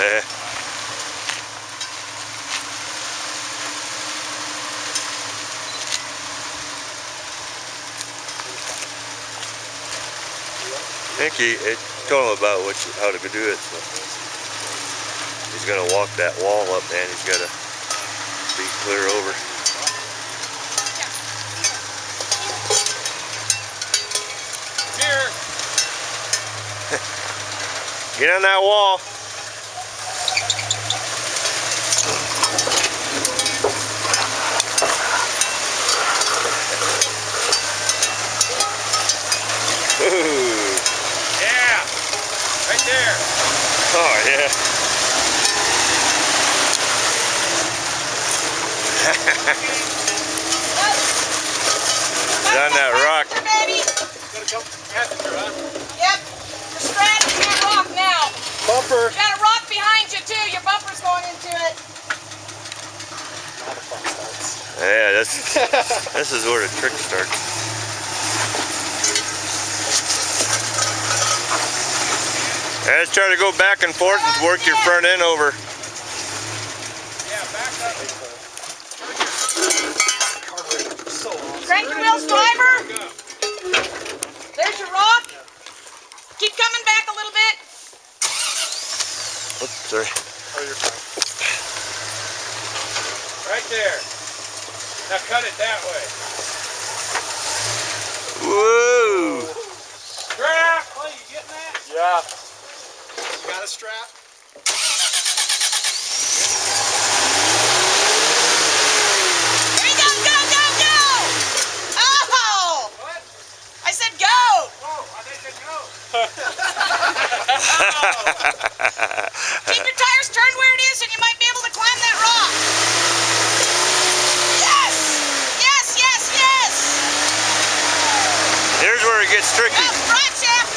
Yeah. I think he told him about how to do it. So he's gonna walk that wall up, and he's gotta be clear over. Here. Get on that wall. Yeah, right there. Oh yeah. It's on that rock. Baby. Gotta come passenger, huh? Yep. You're straddling that rock now. Bumper. You got a rock behind you too. Your bumper's going into it. Yeah, this is where the trick starts. Yeah, let's try to go back and forth and work your front end over. Yeah, back up. Crank your wheels, driver. There's your rock. Keep coming back a little bit. Oops, sorry. Oh, you're fine. Right there. Now cut it that way. Whoa! Strap! Oh, you getting that? Yeah. You got a strap? Here you go, go, go, go. Oh! What? I said go. Oh, I think it goes. Keep your tires turned where it is and you might be able to climb that rock. Yes! Yes, yes, yes! Here's where it gets tricky. Go, drive shaft.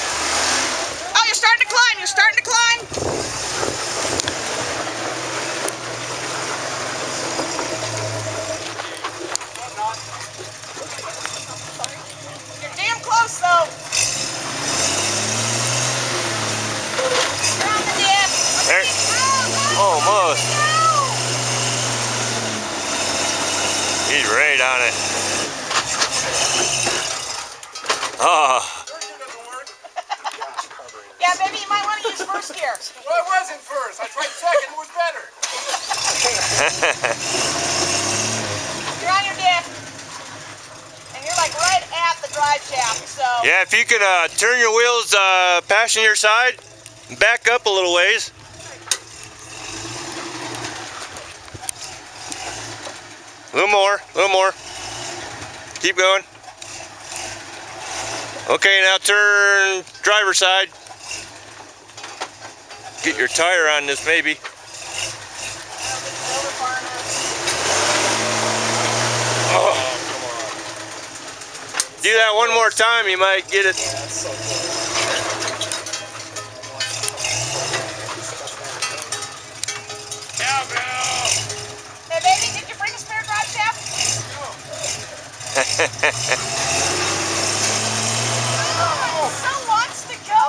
Oh, you're starting to climb. You're starting to climb. You're damn close though. You're on the dip. There. Almost. He's right on it. Oh. Yeah, baby, you might want to use first gear. Well, it wasn't first. I tried second. It was better. You're on your dip. And you're like right at the drive shaft, so. Yeah, if you can turn your wheels passenger side, back up a little ways. A little more, a little more. Keep going. Okay, now turn driver's side. Get your tire on this maybe. Oh. Do that one more time, you might get it. Cowbell. Hey, baby, did you bring a spare drive shaft? Oh, son wants to go.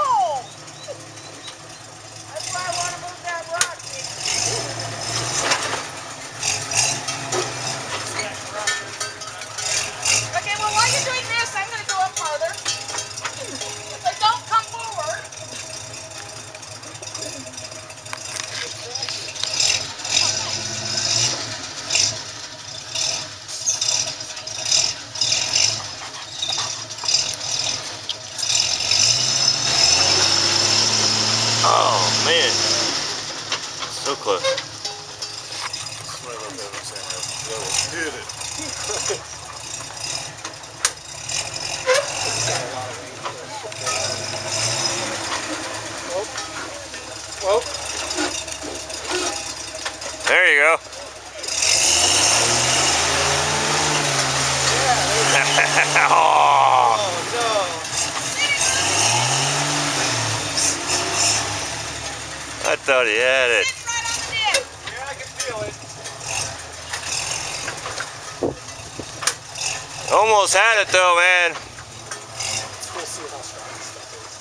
That's why I want to move that rock. Okay, well, while you're doing this, I'm going to go up farther. But don't come forward. Oh man, so close. Hit it. Well. There you go. Oh. I thought he had it. Sit right on the dip. Yeah, I can feel it. Almost had it though, man. We'll see how strong this stuff is.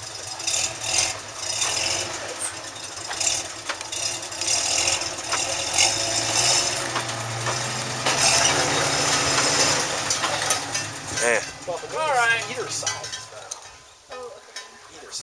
Yeah. All right. Either side.